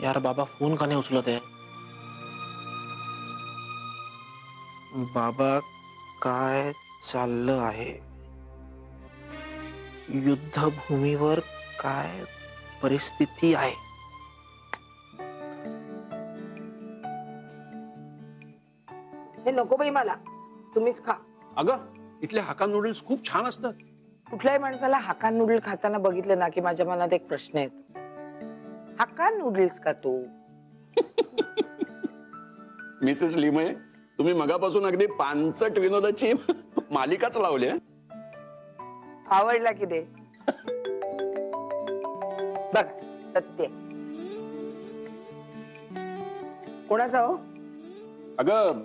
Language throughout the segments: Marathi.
यार बाबा फोन का नाही उचलत आहे? बाबा काय चाललं आहे? युद्धभूमीवर काय परिस्थिती आहे? हे नको बाई मला, तुम्हीच खा. अगं इथले हाका नूडल्स खूप छान असतात. कुठल्याही माणसाला हाका नूडल खाताना बघितलं ना की माझ्या मनात एक प्रश्न येतो, हाका नूडल्स का तू? मिसेस लिमये, तुम्ही मगापासून अगदी पानसट विनोदाची मालिकाच लावली आहे. आवडला की दे बघ सत्य कोणाचा हो? अगं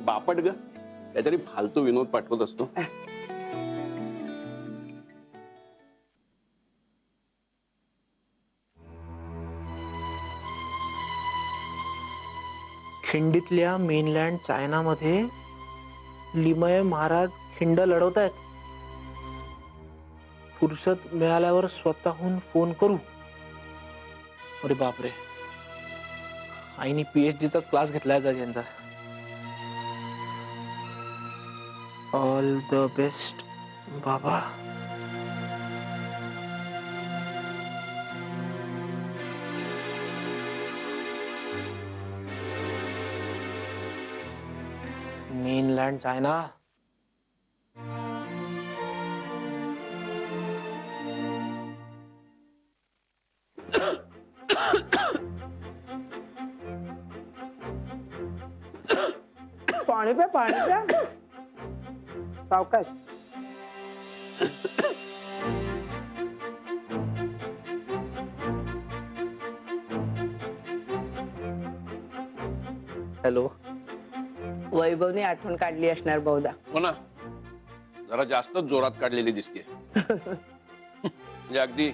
बापट ग, काहीतरी फालतू विनोद पाठवत असतो. खिंडीतल्या मेनलँड चायनामध्ये लिमये महाराज खिंड लढवतायत. फुरसत मिळाल्यावर स्वतःहून फोन करू. अरे बापरे, आईने PhD चाच क्लास घेतलाय यांचा. ऑल द बेस्ट बाबा. Mainland China. पाणी प्या, पाणी प्या, सावकाश. हॅलो. वैभवने आठवण काढली असणार बहुधा. हो ना, जरा जास्तच जोरात काढलेली दिसते. म्हणजे अगदी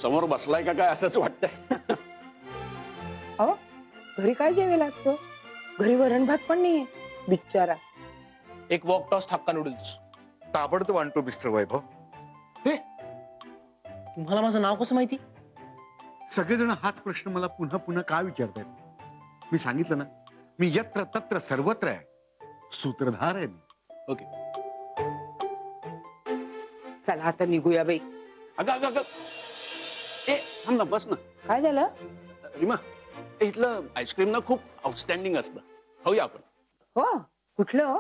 समोर बसलाय का काय असंच वाटतंय. हो, घरी काय जेवे लागतो? घरी वरण भात पण नाहीये बिचारा. एक वॉक टॉस हक्का नूडल्स. ताबडतोब आणतो मिस्टर वैभव. हे, तुम्हाला माझं नाव कसं माहिती? सगळेजण हाच प्रश्न मला पुन्हा पुन्हा का विचारतायत? मी सांगितलं ना, मी यत्र तत्र सर्वत्र आहे, सूत्रधार आहे मी. ओके. चला आता निघूया बाई. अगं अगं अगं, ए थांब ना, बस ना. काय झालं? रीमा, इथलं आईस्क्रीम ना खूप आउटस्टँडिंग असतं, खाऊया आपण. हो, कुठलं हो?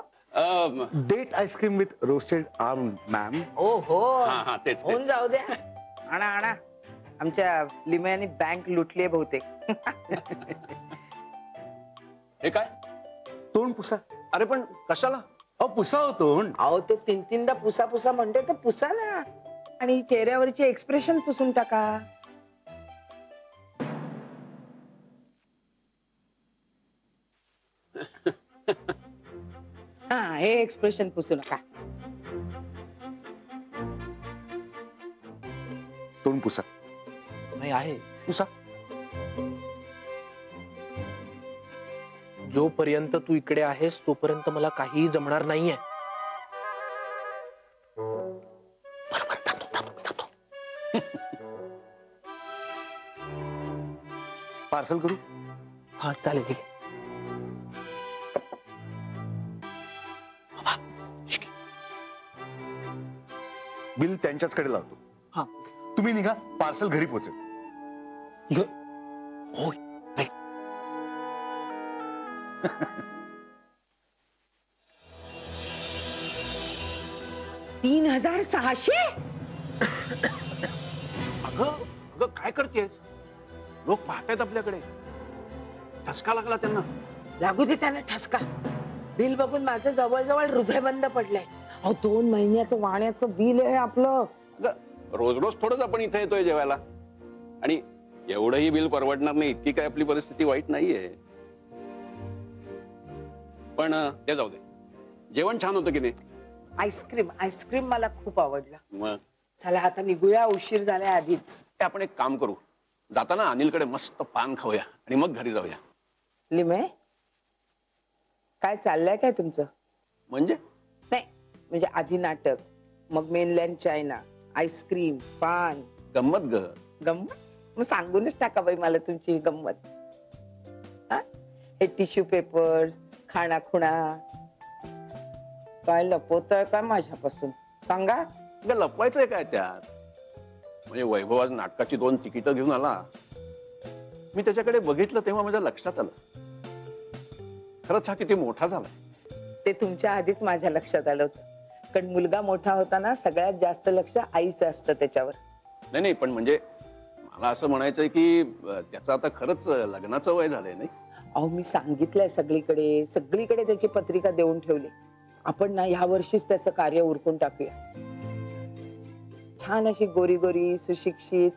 Date ice cream with roasted arm ma'am. ओ हो, हा हा तेच होऊन तेच. जाऊ द्या. आणा आणा, आमच्या लिमयाने बँक लुटली बहुतेक. हे काय? तोंड पुसा. अरे पण कशाला? अहो पुसा हो तोंड. अहो तो तीन तीनदा पुसा पुसा म्हणते तर पुसा ना, आणि चेहऱ्यावरची एक्सप्रेशन पुसून टाका. हा, हे एक्सप्रेशन पुसू नका. तोंड पुसा. नाही आहे. पुसा. जोपर्यंत तू इकडे आहेस तोपर्यंत मला काहीही जमणार नाहीये. बरोबर, थांबतो. पार्सल करू? हा चालेल, ठीक आहे. बिल त्यांच्याचकडे लावतो. हा. तुम्ही निघा, पार्सल घरी पोहोचेल. होय. नाही. 3,600? अगं अगं काय करतेस? लोक पाहतायत आपल्याकडे. ठसका लागला त्यांना. लागू दे त्याला ठसका. बिल बघून माझं जवळजवळ हृदय बंद पडलंय. अहो 2 महिन्याचं वाण्याचं बिल आहे आपलं. अगं रोज रोज थोडंच आपण इथे येतोय जेवायला. आणि एवढंही बिल परवडणार नाही इतकी काय आपली परिस्थिती वाईट नाहीये. पण ते जाऊ दे. जेवण छान होतं की नाही? आईस्क्रीम मला खूप आवडलं. मग चला आता निघूया, उशीर झालाय आधीच. आपण एक काम करू, जाताना अनिलकडे मस्त पान खाऊया आणि मग घरी जाऊया. लिमे, काय चाललंय काय तुमचं? म्हणजे नाही म्हणजे आधी नाटक, मग मेनलँड चायना, आईस्क्रीम, पान, गंमत ग. गंमत? मग सांगूनच टाका बाई मला तुमची ही गंमत. हा? हे टिश्यू पेपर, खाणा खुणा, काय लपवतोय काय माझ्यापासून? सांगा. अगं लपवायचंय काय त्यात? म्हणजे वैभव आज नाटकाची 2 तिकीटं घेऊन आला. मी त्याच्याकडे बघितलं तेव्हा माझ्या लक्षात आलं, खरंच हा किती मोठा झालाय. ते तुमच्या आधीच माझ्या लक्षात आलं होतं. कारण मुलगा मोठा होताना सगळ्यात जास्त लक्ष आईचं असतं त्याच्यावर. नाही पण म्हणजे मला असं म्हणायचंय की त्याचं आता खरंच लग्नाचं वय झालंय नाही? अहो मी सांगितलंय सगळीकडे त्याची पत्रिका देऊन ठेवली. आपण ना ह्या वर्षीच त्याचं कार्य उरकून टाकूया. छान अशी गोरी गोरी सुशिक्षित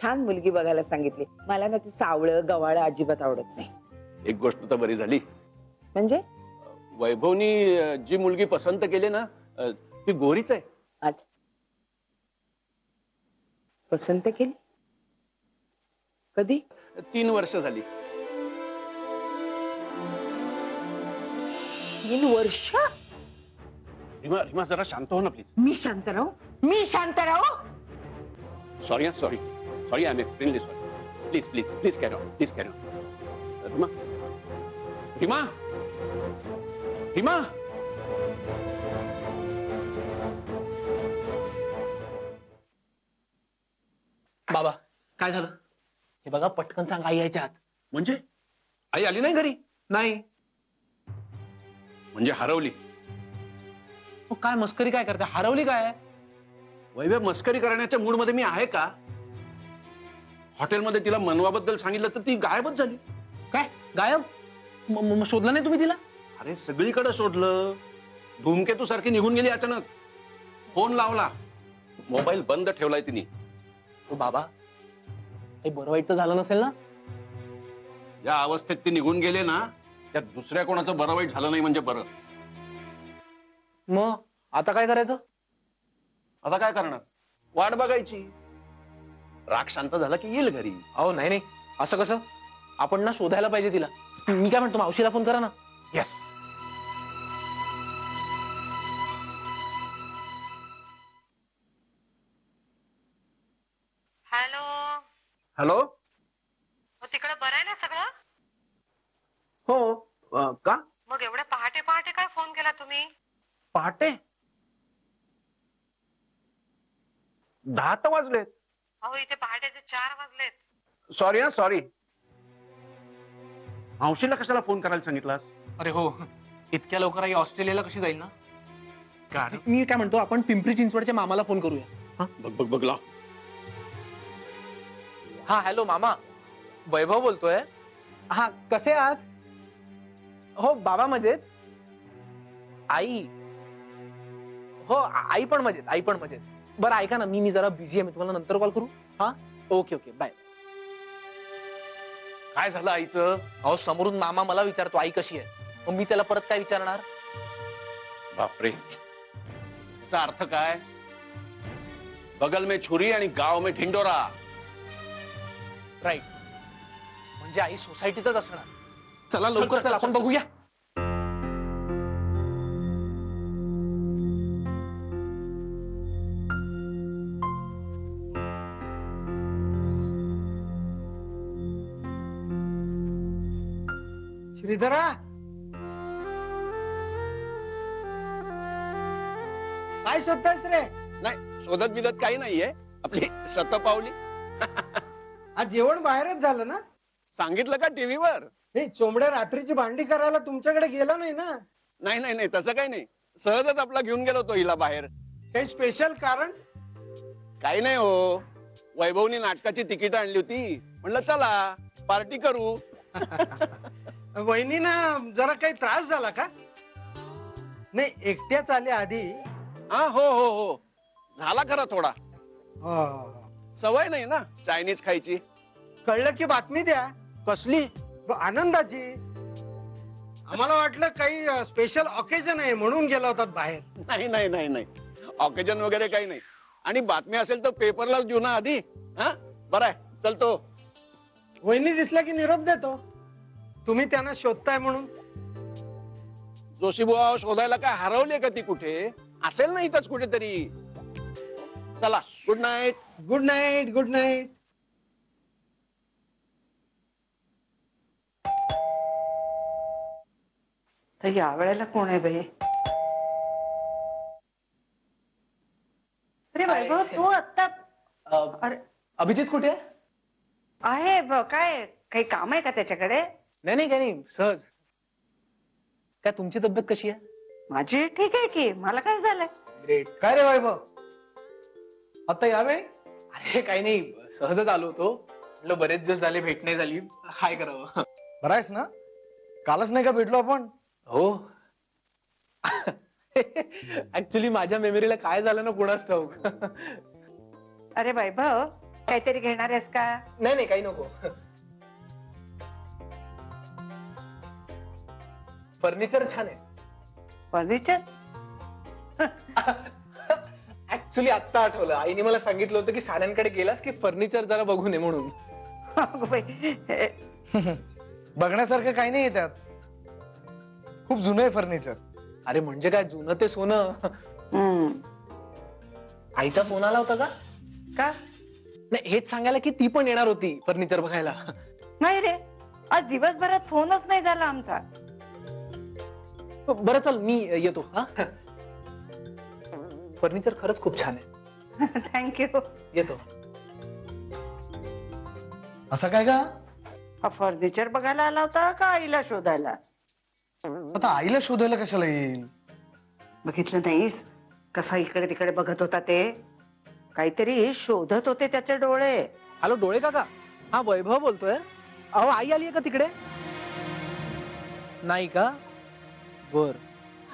छान मुलगी बघायला सांगितली. मला ना ती सावळं गवाळं अजिबात आवडत नाही. एक गोष्ट तर बरी झाली, म्हणजे वैभवनी जी मुलगी पसंत केली ना ती गोरीच आहे. आज पसंत केली? कधी? 3 वर्ष झाली. 3 वर्ष? रिमा जरा शांत हो ना प्लीज. मी शांत राहू? Sorry I am extremely sorry. Please carry on. Rima. बाबा काय झालं? हे बघा पटकन सांग, आई यायच्या आत. म्हणजे आई आली नाही घरी? नाही. म्हणजे हरवली? मग काय मस्करी काय करते? हरवली काय? वैभव, मस्करी करण्याच्या मूड मध्ये मी आहे का? हॉटेलमध्ये तिला मनवाबद्दल सांगितलं तर ती गायबच झाली. काय गायब? शोधलं नाही तुम्ही तिला? अरे सगळीकडे शोधलं. धूमकेतू सारखी निघून गेली अचानक. फोन लावला, मोबाईल बंद ठेवलाय तिने. तो बाबा काही बरं वाईट तर झालं नसेल ना? या अवस्थेत ती निघून गेले ना, त्यात दुसऱ्या कोणाचं बरं वाईट झालं नाही म्हणजे बरं. मग आता काय करायचं? आता काय करणार? वाट बघायची. राग शांत झाला की येईल घरी. अहो नाही असं कसं? आपण ना शोधायला पाहिजे तिला. मी काय म्हणतो, मावशीला फोन करा ना. येस. हॅलो. तिकडे बरं आहे ना सगळं? हो. का? मग एवढ्या पहाटे पहाटे काय फोन केला तुम्ही? पहाटे 10 तर वाजलेत. अहो इथे पहाटेचे 4 वाजलेत. सॉरी. मावशीला कशाला फोन करायला सांगितलास? अरे हो, इतक्या लवकर आई ऑस्ट्रेलियाला कशी जाईल ना? का? मी काय म्हणतो, आपण पिंपरी चिंचवडच्या मामाला फोन करूया. बघ लाव. हा हॅलो मामा, वैभव बोलतोय. हा कसे आहात? हो बाबा मजेत. आई हो आई पण मजेत. बरं ऐका ना, मी जरा बिझी आहे, मी तुम्हाला नंतर कॉल करू. हा ओके बाय. काय झालं आईचं? अहो समोरून मामा मला विचारतो आई कशी आहे, मग मी त्याला परत काय विचारणार? बापरे, याचा अर्थ काय? बगल में छुरी आणि गाव में ढिंडोरा. राईट. म्हणजे आई सोसायटीतच असणार. चला लवकर चला आपण बघूया. श्रीधरा, काय शोधतायस रे? नाही शोधत बिदत काही नाहीये, आपली शतपावली. आज जेवण बाहेरच झालं ना? सांगितलं का टीव्हीवर? नाही, चोंबड्या रात्रीची भांडी करायला तुमच्याकडे गेला नाही ना? नाही नाही नाही तसं काही नाही, सहजच आपला घेऊन गेलो तो हिला बाहेर. काही स्पेशल कारण? काही नाही हो, वैभवनी नाटकाची तिकीट आणली होती, म्हणलं चला पार्टी करू. वहिनीना जरा काही त्रास झाला का? नाही, एकट्याच आल्या आधी. हा हो हो हो, झाला खरा थोडा. सवय नाही ना चायनीज खायची. कळलं की बातमी द्या. कसली? आनंदाची. आम्हाला वाटलं काही स्पेशल ऑकेजन आहे म्हणून गेला होतात बाहेर. नाही नाही नाही नाही, ऑकेजन वगैरे काही नाही. आणि बातमी असेल तर पेपरलाच देऊ ना आधी. हा बरं आहे, चलतो. वहिनी दिसला की निरोप देतो. तुम्ही त्यांना शोधताय म्हणून. जोशी बुवा शोधायला काय हरवले का ती कुठे? असेल ना इथंच कुठेतरी. चला good night. Good night. Good night. तर या वेळेला कोण आहे बाई? अरे वैभव, तू आता अरे अभिजित कुठे आहे? आहे काय काही काम आहे का त्याच्याकडे? नाही नाही काही नाही, सहज. काय तुमची तब्येत कशी आहे? माझी ठीक आहे की, मला काय झालंय? ग्रेट. काय रे वैभव, आता यावेळी? अरे काही नाही, सहजच आलो होतो. म्हटलं बरेच दिवस झाले भेट नाही झाली, हाय करावं. बरं आहेस ना? कालच नाही का भेटलो आपण? हो. ऍक्च्युली माझ्या मेमरीला काय झालं ना कुणास ठाऊक. अरे वैभव, काहीतरी घेणार आहेस का? नाही नाही काही नको. फर्निचर छान आहे. फर्निचर? ऍक्च्युली आत्ता आठवलं, आईने मला सांगितलं होतं की साड्यांकडे गेलास की फर्निचर जरा बघून ये म्हणून. अगं बाई, बघण्यासारखं काही नाही त्यात. खूप जुनं आहे फर्निचर. अरे म्हणजे काय, जुनं ते सोनं. हम्म. आईचा फोन आला होता का? का? नाही हेच सांगायला की ती पण येणार होती फर्निचर बघायला. नाही रे, आज दिवसभरात फोनच नाही झाला आमचा. बरं चल मी येतो. हा फर्निचर खरंच खूप छान आहे. थँक्यू. येतो. असं काय का? हा फर्निचर बघायला आला होता का आईला शोधायला? आता आईला शोधायला कशाला येईल? बघितलं नाहीस कसा इकडे तिकडे बघत होता ते? काहीतरी शोधत होते त्याचे डोळे. हॅलो डोळे काका, हा वैभव बोलतोय. अहो आई आली आहे का तिकडे? नाही का? बर.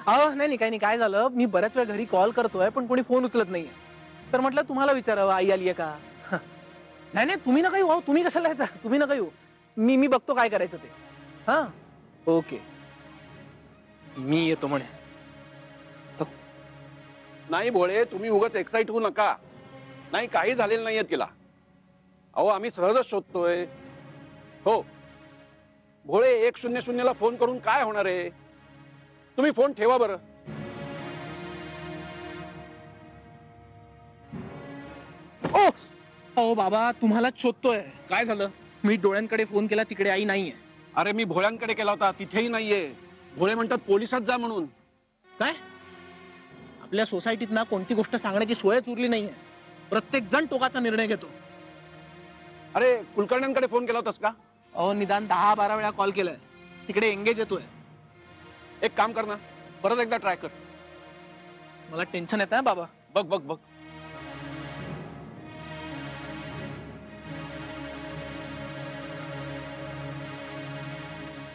अहो नाही नाही काही नाही, काय झालं, मी बऱ्याच वेळ घरी कॉल करतोय पण कोणी फोन उचलत नाहीये, तर म्हटलं तुम्हाला विचारावं आई आली आहे का. नाही नाही तुम्ही नका येऊ. अहो तुम्ही कशाला येता, तुम्ही नका येऊ. मी बघतो काय करायचं ते. हा ओके, मी येतो म्हणे. नाही भोळे, तुम्ही उगाच एक्साइट होऊ नका. नाही काही झालेलं नाहीये तिला. अहो आम्ही सहजच शोधतोय. हो भोळे, 100 ला फोन करून काय होणार आहे? तुम्ही फोन ठेवा बरं. ओ अहो बाबा, तुम्हालाच शोधतोय. काय झालं? मी डोळ्यांकडे फोन केला, तिकडे आई नाहीये. अरे मी भोळ्यांकडे केला होता, तिथेही नाहीये. भोळे म्हणतात पोलिसात जा म्हणून. काय? आपल्या सोसायटीत ना कोणती गोष्ट सांगण्याची सोयच उरली नाहीये. प्रत्येक जण टोकाचा निर्णय घेतो. अरे कुलकर्ण्यांकडे फोन केला होतास का? अहो निदान 10-12 वेळा कॉल केलाय, तिकडे एंगेज येतोय. एक काम कर ना, परत एकदा ट्राय कर. मला टेन्शन येत आहे बाबा. बघ बघ बघ.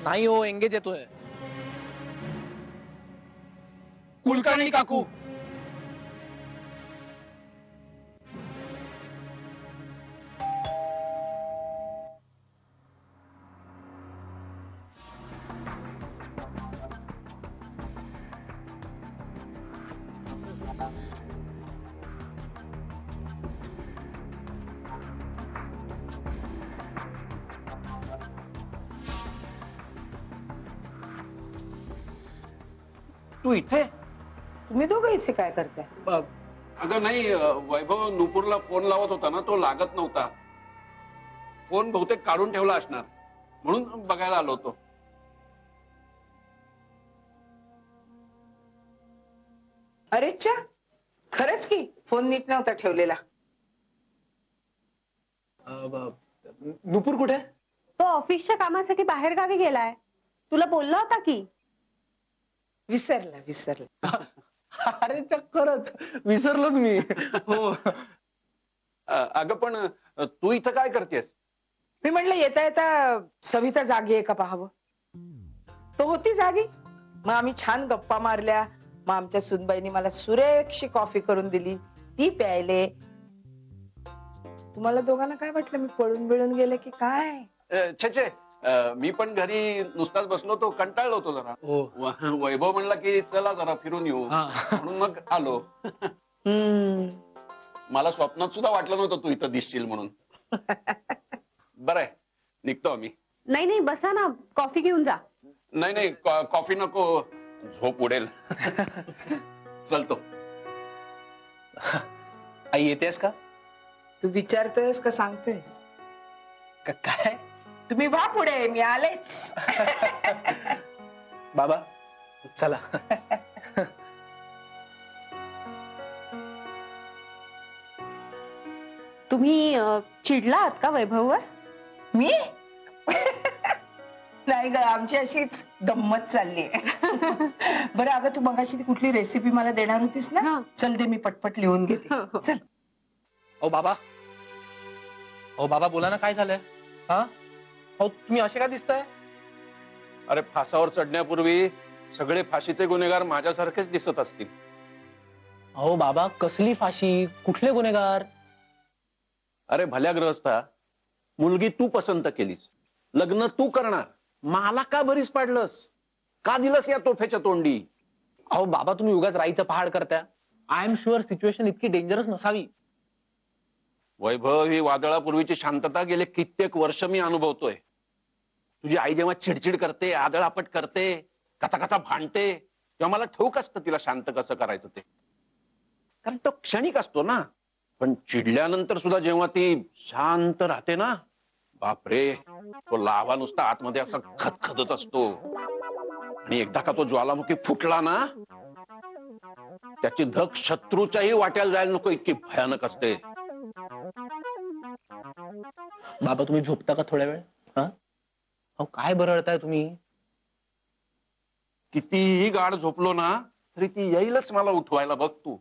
नाही हो, एंगेज येतोय. कुलकर्णी काकू. तू इथे? तुम्ही दोघं इथे काय करताय? अगं नाही, वैभव नुपूरला फोन लावत होता ना, तो लागत नव्हता. फोन बहुतेक काढून ठेवला असणार, म्हणून बघायला आलो होतो. अरेच्छा, खरंच की फोन नीट नव्हता ठेवलेला. नुपूर कुठे? तो ऑफिसच्या कामासाठी बाहेर गावी गेलाय. तुला बोलला होता की. विसरला. अरे खरंच विसरलोच मी. हो. अगं पण तू इथं काय करतेस? मी म्हटलं येता येता सविता जागी आहे का पाहावं. तो होती जागी. मग आम्ही छान गप्पा मारल्या. मग आमच्या सुनबाईनी मला सुरेखशी कॉफी करून दिली, ती प्यायले. तुम्हाला दोघांना काय वाटलं मी पळून बिळून गेले की काय? छे, मी पण घरी नुसताच बसलो होतो, कंटाळलो होतो जरा. हो. वैभव म्हणला की चला जरा फिरून येऊ, हा. म्हणून मग आलो. मला स्वप्नात सुद्धा वाटलं नव्हतं तू इथं दिसशील म्हणून. बरं आहे, निघतो आम्ही. नाही बसा ना, कॉफी घेऊन जा. नाही कॉफी नको, झोप उडेल. चलतो. आई येतेस का? तू विचारतोयस का सांगतोयस? काय? तुम्ही वा पुढे, मी आलेच. बाबा चला. तुम्ही चिडला आहात का वैभववर? मी नाही ग, आमची अशीच गंमत चालली. बरं अगं, तू मगाशी ती कुठली रेसिपी मला देणार होतीस ना? हा. चल दे, मी पटपट लिहून घेते. हो. चल. ओ बाबा बोला ना, काय झालंय? हा हो, तुम्ही असे का दिसताय? अरे फासावर चढण्यापूर्वी सगळे फाशीचे गुन्हेगार माझ्यासारखेच दिसत असतील. अहो बाबा, कसली फाशी? कुठले गुन्हेगार? अरे भल्या ग्रहस्था, मुलगी तू पसंत केलीस, लग्न तू करणार, मला का बरीच पाडलंस? का दिलंस या तोफेच्या तोंडी? अहो बाबा, तुम्ही उगाच राईचं पहाड करताय. आय एम शुअर सिच्युएशन इतकी डेंजरस नसावी. वैभव, ही वादळापूर्वीची शांतता गेले कित्येक वर्ष मी अनुभवतोय. तुझी आई जेव्हा चिडचिड करते, आदळापट करते, कचा भांडते, तेव्हा मला ठाऊक असतं तिला शांत कसं करायचं ते. कारण तो क्षणिक असतो ना. पण चिडल्यानंतर सुद्धा जेव्हा ती शांत राहते ना, बापरे, तो लावा नुसता आतमध्ये असा खदखदत असतो. आणि एकदा का तो ज्वालामुखी फुटला ना, त्याची धग शत्रूच्याही वाट्याला जायला नको इतकी भयानक असते. बाबा, तुम्ही झोपता का थोड्या वेळ? हा अहो, काय बरळताय तुम्ही? कितीही गाढ झोपलो ना तरी ती येईलच मला उठवायला, बघ तू.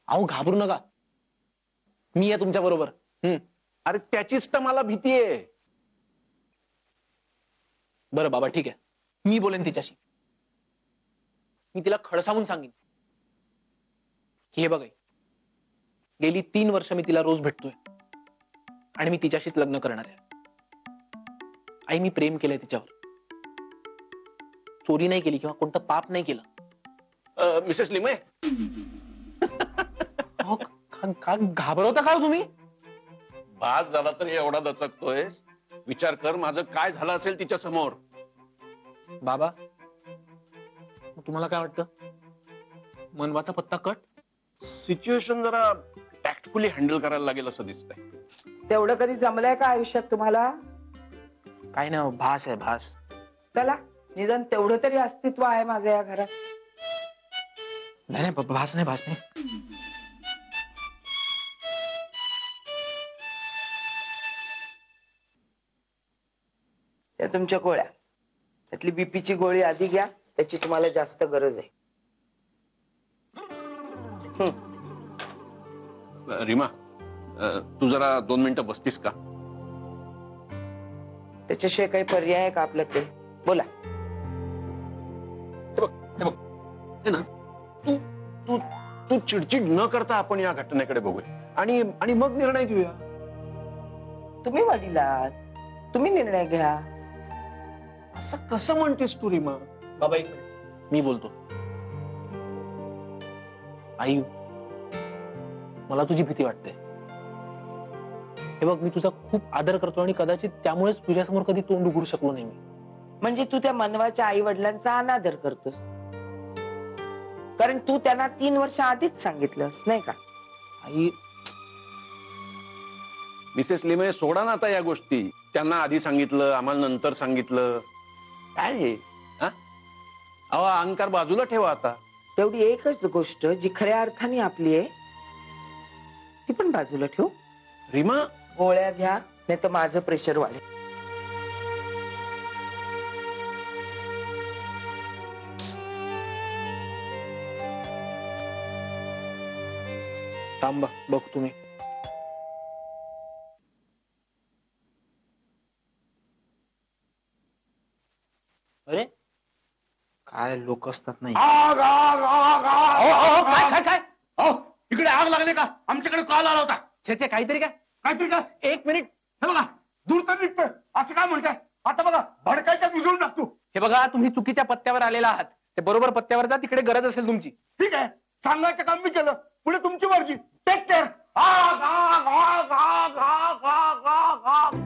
अहो घाबरू नका, मी आहे तुमच्या बरोबर. अरे त्याचीच तर मला भीती आहे. बरं बाबा, ठीक आहे, मी बोलेन तिच्याशी. मी तिला खडसावून सांगेन की हे बघ, गेली 3 वर्ष मी तिला रोज भेटतोय आणि मी तिच्याशीच लग्न करणार आहे. आई, मी प्रेम केलंय तिच्यावर, चोरी नाही केली किंवा कोणतं पाप नाही केलं. मिसेस लिमे, अहो, का घाबरवता का तुम्ही? भास झाला तर एवढा दचकतोय. विचार कर माझं काय झालं असेल तिच्या समोर. बाबा, मग तुम्हाला काय वाटतं? मनवाचा पत्ता कट? सिच्युएशन जरा टॅक्टफुली हँडल करायला लागेल असं दिसतंय. तेवढं कधी जमलंय का आयुष्यात तुम्हाला? काय ना, भास आहे भास. चला, निदान तेवढं तरी अस्तित्व आहे माझं या घरात. नाही भास नाही. त्या तुमच्या गोळ्या, त्यातली बीपीची गोळी आधी घ्या, त्याची तुम्हाला जास्त गरज आहे. रीमा, तू जरा 2 मिनिटं बसतीस का? त्याच्याशिवाय काही पर्याय आहे का आपल्याकडे? बोला. हे ना, तू तू तू चिडचिड न करता आपण या घटनेकडे बघूया आणि मग निर्णय घेऊया. तुम्ही वडील आहात, तुम्ही निर्णय घ्या. असं कसं म्हणतेस तू रीमा? बाबा एक मिनिट, मी बोलतो. आई, मला तुझी भीती वाटते. हे बघ, मी तुझा खूप आदर करतो आणि कदाचित त्यामुळेच तुझ्यासमोर कधी तोंड उघडू शकलो नाही मी. म्हणजे तू त्या मनवाच्या आई वडिलांचा अनादर करतोस? कारण तू त्यांना 3 वर्ष आधीच सांगितलंस नाही का? आई मिसेस लिमये सोडा ना आता या गोष्टी. त्यांना आधी सांगितलं, आम्हाला नंतर सांगितलं. काय हे? हा? अहो, अहंकार बाजूला ठेवा आता. तेवढी एकच गोष्ट जी खऱ्या अर्थाने आपली आहे ती पण बाजूला ठेवू. रीमा, गोळ्या घ्या नाही तर माझं प्रेशर वाढेल. थांबा बघ तुम्ही. अरे काय लोक असतात नाही. आग आग आग आग काय काय काय अहो, इकडे आग लागले का? आमच्याकडे कॉल आला होता. छे छे, काहीतरी काय. काहीतरी का? एक मिनिट. हे बघा, दूर तर निघतोय. असं काय म्हणताय? आता बघा, भडकायच्या उजळून टाकतो. हे बघा, तुम्ही चुकीच्या पत्त्यावर आलेला आहात. ते बरोबर पत्त्यावर जा, तिकडे गरज असेल तुमची. ठीक आहे, सांगायचं काम मी केलं. पुढे तुमची मर्जी. Take care. आग आग आग आग आग आग आग आग